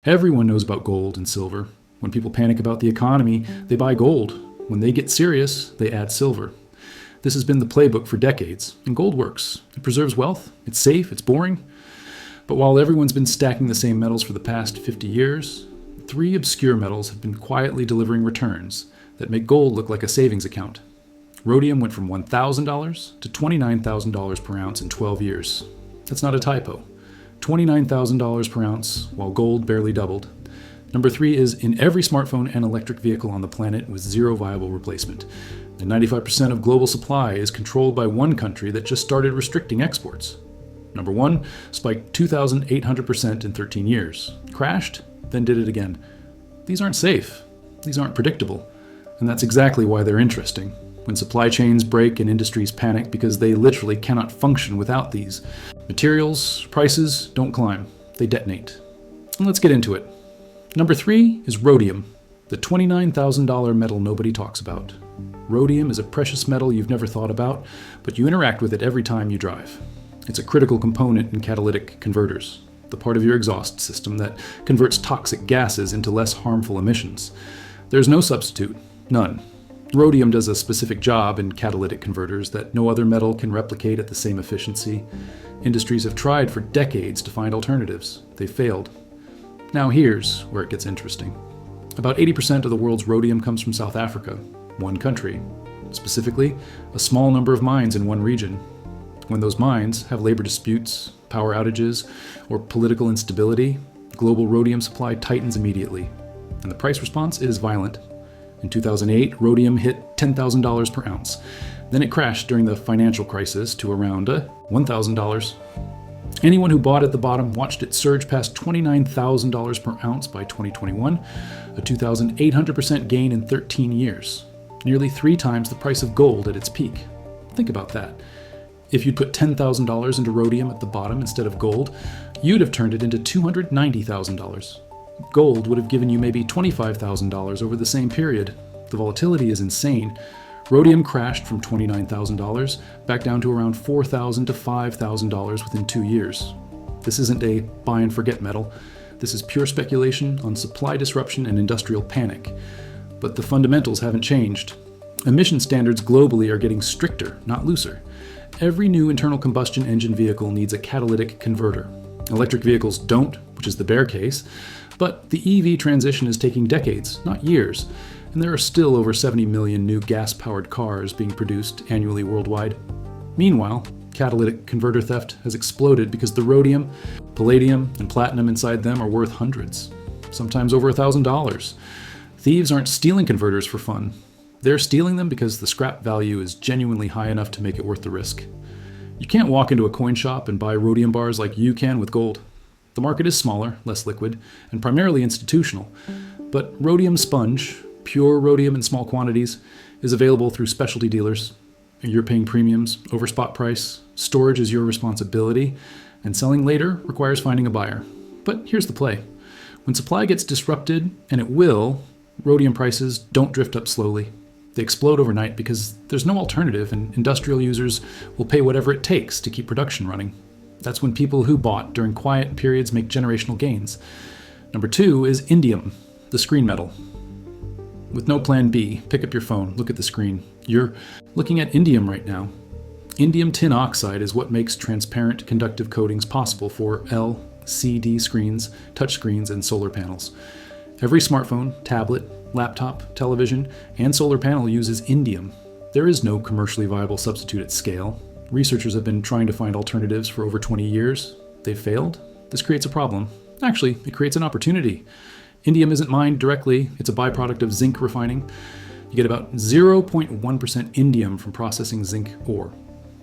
Everyone knows about gold and silver. When people panic about the economy, they buy gold. When they get serious, they add silver. This has been the playbook for decades, and gold works. It preserves wealth, it's safe, it's boring. But while everyone's been stacking the same metals for the past 50 years, 3 obscure metals have been quietly delivering returns that make gold look like a savings account. Rhodium went from $1,000 to $29,000 per ounce in 12 years. That's not a typo. $29,000 per ounce, while gold barely doubled. Number 3 is in every smartphone and electric vehicle on the planet with zero viable replacement. And 95% of global supply is controlled by one country that just started restricting exports. Number 1 spiked 2,800% in 13 years. Crashed, then did it again. These aren't safe. These aren't predictable. And that's exactly why they're interesting. When supply chains break and industries panic because they literally cannot function without these. Materials, prices don't climb, they detonate. And let's get into it. Number 3 is rhodium, the $29,000 metal nobody talks about. Rhodium is a precious metal you've never thought about, but you interact with it every time you drive. It's a critical component in catalytic converters, the part of your exhaust system that converts toxic gases into less harmful emissions. There's no substitute, none. Rhodium does a specific job in catalytic converters that no other metal can replicate at the same efficiency. Industries have tried for decades to find alternatives. They've failed. Now here's where it gets interesting. About 80% of the world's rhodium comes from South Africa, one country. Specifically, a small number of mines in one region. When those mines have labor disputes, power outages, or political instability, global rhodium supply tightens immediately, and the price response is violent. In 2008, rhodium hit $10,000 per ounce. Then it crashed during the financial crisis to around $1,000. Anyone who bought at the bottom watched it surge past $29,000 per ounce by 2021, a 2,800% gain in 13 years, nearly 3 times the price of gold at its peak. Think about that. If you'd put $10,000 into rhodium at the bottom instead of gold, you'd have turned it into $290,000. Gold would have given you maybe $25,000 over the same period. The volatility is insane. Rhodium crashed from $29,000 back down to around $4,000 to $5,000 within 2 years. This isn't a buy and forget metal. This is pure speculation on supply disruption and industrial panic. But the fundamentals haven't changed. Emission standards globally are getting stricter, not looser. Every new internal combustion engine vehicle needs a catalytic converter. Electric vehicles don't, which is the bear case. But the EV transition is taking decades, not years, and there are still over 70 million new gas-powered cars being produced annually worldwide. Meanwhile, catalytic converter theft has exploded because the rhodium, palladium, and platinum inside them are worth hundreds, sometimes over $1,000. Thieves aren't stealing converters for fun. They're stealing them because the scrap value is genuinely high enough to make it worth the risk. You can't walk into a coin shop and buy rhodium bars like you can with gold. The market is smaller, less liquid, and primarily institutional. But rhodium sponge, pure rhodium in small quantities, is available through specialty dealers. You're paying premiums over spot price, storage is your responsibility, and selling later requires finding a buyer. But here's the play. When supply gets disrupted, and it will, rhodium prices don't drift up slowly. They explode overnight because there's no alternative, and industrial users will pay whatever it takes to keep production running. That's when people who bought during quiet periods make generational gains. Number 2 is indium, the screen metal. With no plan B, pick up your phone, look at the screen. You're looking at indium right now. Indium tin oxide is what makes transparent conductive coatings possible for LCD screens, touchscreens, and solar panels. Every smartphone, tablet, laptop, television, and solar panel uses indium. There is no commercially viable substitute at scale. Researchers have been trying to find alternatives for over 20 years. They've failed. This creates a problem. Actually, it creates an opportunity. Indium isn't mined directly. It's a byproduct of zinc refining. You get about 0.1% indium from processing zinc ore.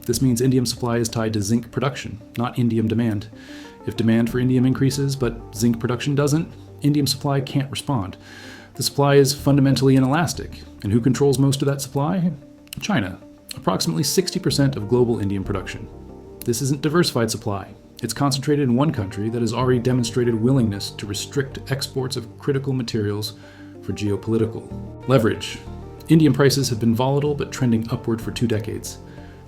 This means indium supply is tied to zinc production, not indium demand. If demand for indium increases, but zinc production doesn't, indium supply can't respond. The supply is fundamentally inelastic. And who controls most of that supply? China. Approximately 60% of global indium production. This isn't diversified supply. It's concentrated in one country that has already demonstrated willingness to restrict exports of critical materials for geopolitical leverage. Indium prices have been volatile but trending upward for 2 decades.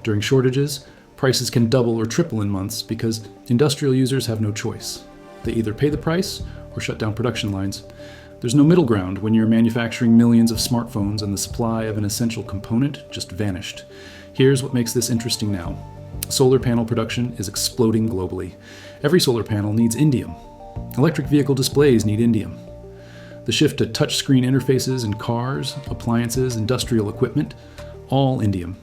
During shortages, prices can double or triple in months because industrial users have no choice. They either pay the price or shut down production lines. There's no middle ground when you're manufacturing millions of smartphones and the supply of an essential component just vanished. Here's what makes this interesting now. Solar panel production is exploding globally. Every solar panel needs indium. Electric vehicle displays need indium. The shift to touchscreen interfaces in cars, appliances, industrial equipment, all indium.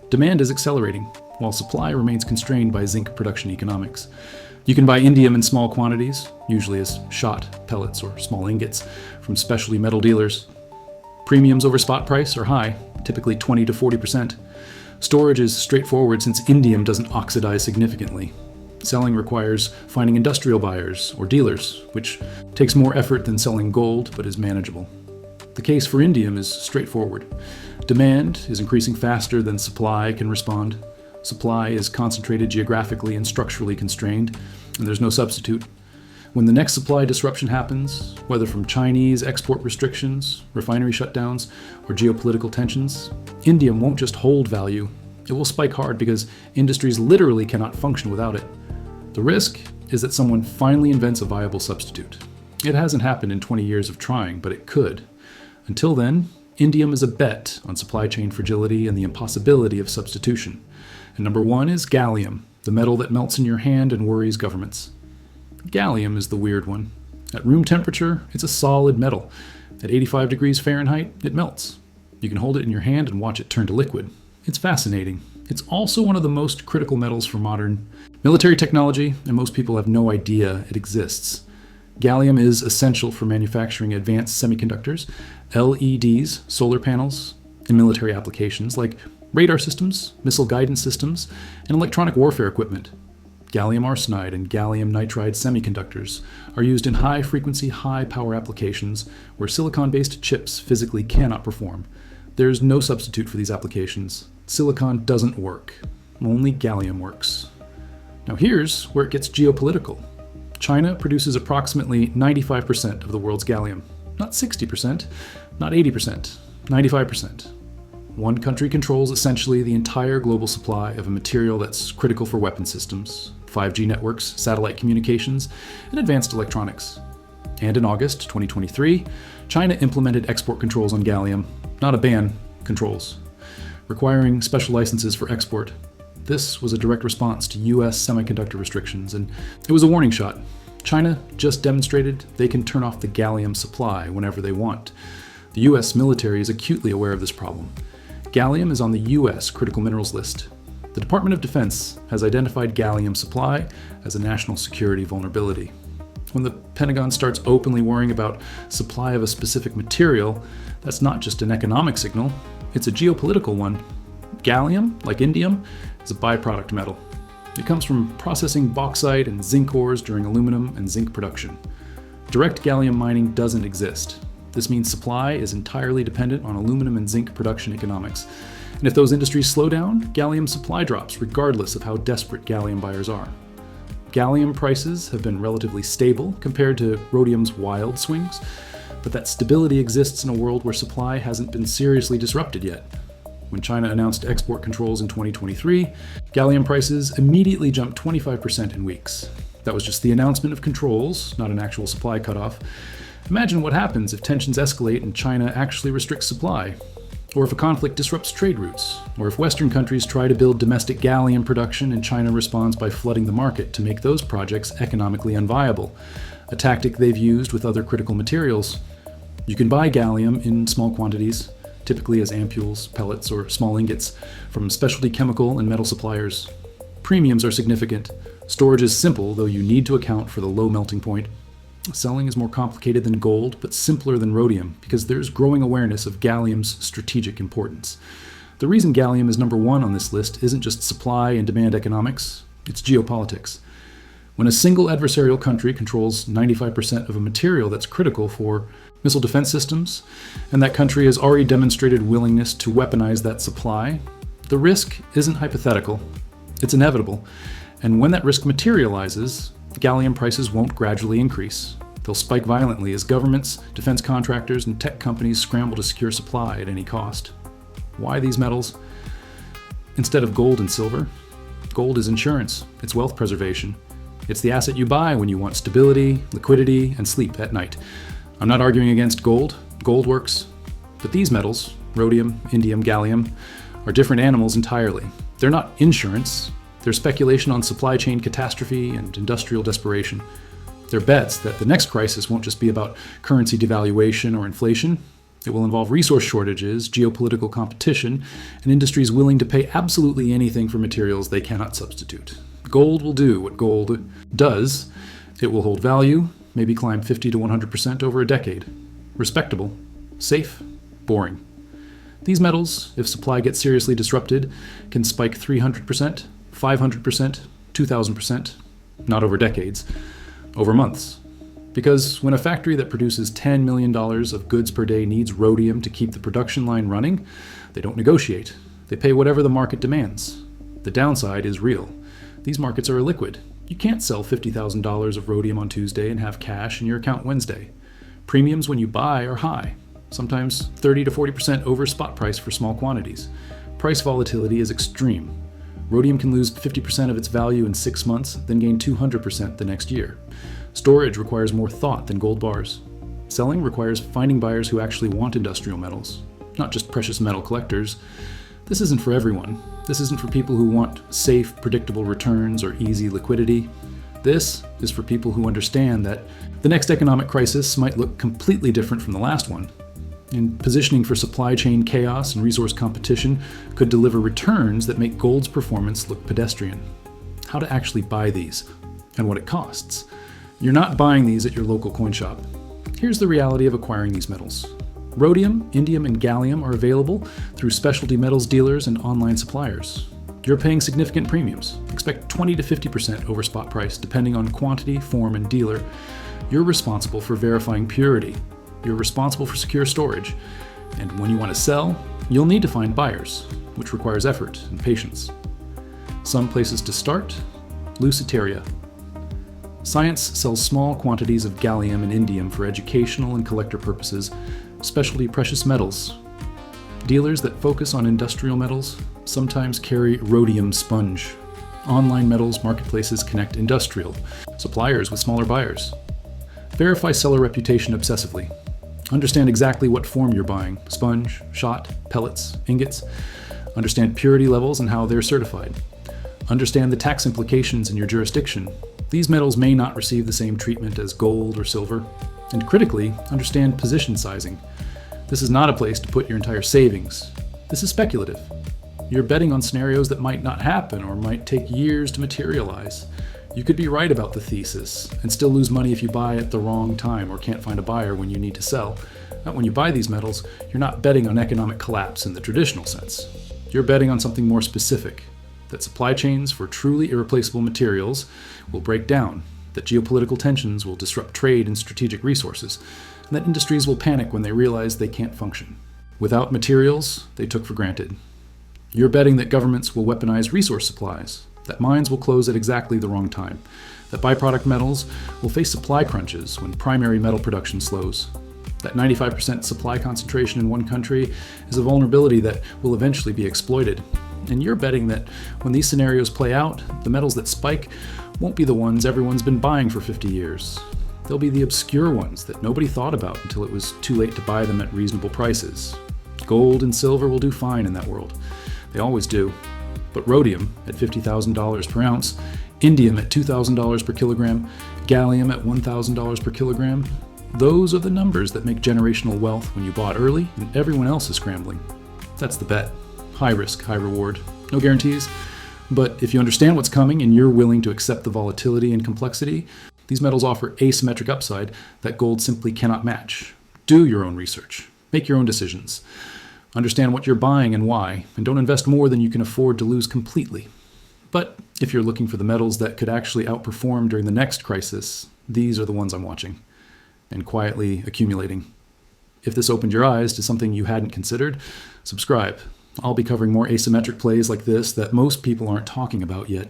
Demand is accelerating, while supply remains constrained by zinc production economics. You can buy indium in small quantities, usually as shot, pellets, or small ingots, from specialty metal dealers. Premiums over spot price are high, typically 20 to 40%. Storage is straightforward since indium doesn't oxidize significantly. Selling requires finding industrial buyers or dealers, which takes more effort than selling gold but is manageable. The case for indium is straightforward. Demand is increasing faster than supply can respond. Supply is concentrated geographically and structurally constrained, and there's no substitute. When the next supply disruption happens, whether from Chinese export restrictions, refinery shutdowns, or geopolitical tensions, indium won't just hold value. It will spike hard because industries literally cannot function without it. The risk is that someone finally invents a viable substitute. It hasn't happened in 20 years of trying, but it could. Until then, indium is a bet on supply chain fragility and the impossibility of substitution. And number one is gallium, the metal that melts in your hand and worries governments. Gallium is the weird one. At room temperature, it's a solid metal. At 85 degrees Fahrenheit, it melts. You can hold it in your hand and watch it turn to liquid. It's fascinating. It's also one of the most critical metals for modern military technology, and most people have no idea it exists. Gallium is essential for manufacturing advanced semiconductors, LEDs, solar panels, and military applications like radar systems, missile guidance systems, and electronic warfare equipment. Gallium arsenide and gallium nitride semiconductors are used in high-frequency, high-power applications where silicon-based chips physically cannot perform. There's no substitute for these applications. Silicon doesn't work. Only gallium works. Now here's where it gets geopolitical. China produces approximately 95% of the world's gallium. Not 60%, not 80%, 95%. One country controls essentially the entire global supply of a material that's critical for weapon systems, 5G networks, satellite communications, and advanced electronics. And in August 2023, China implemented export controls on gallium, not a ban, controls, requiring special licenses for export. This was a direct response to US semiconductor restrictions, and it was a warning shot. China just demonstrated they can turn off the gallium supply whenever they want. The US military is acutely aware of this problem. Gallium is on the US critical minerals list. The Department of Defense has identified gallium supply as a national security vulnerability. When the Pentagon starts openly worrying about supply of a specific material, that's not just an economic signal, it's a geopolitical one. Gallium, like indium, is a byproduct metal. It comes from processing bauxite and zinc ores during aluminum and zinc production. Direct gallium mining doesn't exist. This means supply is entirely dependent on aluminum and zinc production economics. And if those industries slow down, gallium supply drops regardless of how desperate gallium buyers are. Gallium prices have been relatively stable compared to rhodium's wild swings, but that stability exists in a world where supply hasn't been seriously disrupted yet. When China announced export controls in 2023, gallium prices immediately jumped 25% in weeks. That was just the announcement of controls, not an actual supply cutoff. Imagine what happens if tensions escalate and China actually restricts supply, or if a conflict disrupts trade routes, or if Western countries try to build domestic gallium production and China responds by flooding the market to make those projects economically unviable, a tactic they've used with other critical materials. You can buy gallium in small quantities, typically as ampules, pellets, or small ingots, from specialty chemical and metal suppliers. Premiums are significant. Storage is simple, though you need to account for the low melting point. Selling is more complicated than gold, but simpler than rhodium, because there's growing awareness of gallium's strategic importance. The reason gallium is number one on this list isn't just supply and demand economics, it's geopolitics. When a single adversarial country controls 95% of a material that's critical for missile defense systems, and that country has already demonstrated willingness to weaponize that supply, the risk isn't hypothetical, it's inevitable. And when that risk materializes, gallium prices won't gradually increase. They'll spike violently as governments, defense contractors, and tech companies scramble to secure supply at any cost. Why these metals? Instead of gold and silver, gold is insurance, it's wealth preservation. It's the asset you buy when you want stability, liquidity, and sleep at night. I'm not arguing against gold. Gold works. But these metals, rhodium, indium, gallium, are different animals entirely. They're not insurance. They're speculation on supply chain catastrophe and industrial desperation. They're bets that the next crisis won't just be about currency devaluation or inflation. It will involve resource shortages, geopolitical competition, and industries willing to pay absolutely anything for materials they cannot substitute. Gold will do what gold does. It will hold value, maybe climb 50 to 100% over a decade. Respectable, safe, boring. These metals, if supply gets seriously disrupted, can spike 300%, 500%, 2,000%, not over decades, over months. Because when a factory that produces $10 million of goods per day needs rhodium to keep the production line running, they don't negotiate. They pay whatever the market demands. The downside is real. These markets are illiquid. You can't sell $50,000 of rhodium on Tuesday and have cash in your account Wednesday. Premiums when you buy are high, sometimes 30 to 40% over spot price for small quantities. Price volatility is extreme. Rhodium can lose 50% of its value in 6 months, then gain 200% the next year. Storage requires more thought than gold bars. Selling requires finding buyers who actually want industrial metals, not just precious metal collectors. This isn't for everyone. This isn't for people who want safe, predictable returns or easy liquidity. This is for people who understand that the next economic crisis might look completely different from the last one. And positioning for supply chain chaos and resource competition could deliver returns that make gold's performance look pedestrian. How to actually buy these, and what it costs. You're not buying these at your local coin shop. Here's the reality of acquiring these metals. Rhodium, indium, and gallium are available through specialty metals dealers and online suppliers. You're paying significant premiums. Expect 20 to 50% over spot price, depending on quantity, form, and dealer. You're responsible for verifying purity. You're responsible for secure storage. And when you want to sell, you'll need to find buyers, which requires effort and patience. Some places to start: Lusitaria. Science sells small quantities of gallium and indium for educational and collector purposes, specialty precious metals. Dealers that focus on industrial metals sometimes carry rhodium sponge. Online metals marketplaces connect industrial suppliers with smaller buyers. Verify seller reputation obsessively. Understand exactly what form you're buying: sponge, shot, pellets, ingots. Understand purity levels and how they're certified. Understand the tax implications in your jurisdiction. These metals may not receive the same treatment as gold or silver. And critically, understand position sizing. This is not a place to put your entire savings. This is speculative. You're betting on scenarios that might not happen or might take years to materialize. You could be right about the thesis and still lose money if you buy at the wrong time or can't find a buyer when you need to sell. When you buy these metals, you're not betting on economic collapse in the traditional sense. You're betting on something more specific: that supply chains for truly irreplaceable materials will break down, that geopolitical tensions will disrupt trade and strategic resources, and that industries will panic when they realize they can't function without materials they took for granted. You're betting that governments will weaponize resource supplies, that mines will close at exactly the wrong time, that byproduct metals will face supply crunches when primary metal production slows, that 95% supply concentration in one country is a vulnerability that will eventually be exploited. And you're betting that when these scenarios play out, the metals that spike won't be the ones everyone's been buying for 50 years. They'll be the obscure ones that nobody thought about until it was too late to buy them at reasonable prices. Gold and silver will do fine in that world. They always do. But rhodium at $50,000 per ounce, indium at $2,000 per kilogram, gallium at $1,000 per kilogram, those are the numbers that make generational wealth when you bought early and everyone else is scrambling. That's the bet. High risk, high reward. No guarantees. But if you understand what's coming and you're willing to accept the volatility and complexity, these metals offer asymmetric upside that gold simply cannot match. Do your own research. Make your own decisions. Understand what you're buying and why, and don't invest more than you can afford to lose completely. But if you're looking for the metals that could actually outperform during the next crisis, these are the ones I'm watching and quietly accumulating. If this opened your eyes to something you hadn't considered, subscribe. I'll be covering more asymmetric plays like this that most people aren't talking about yet.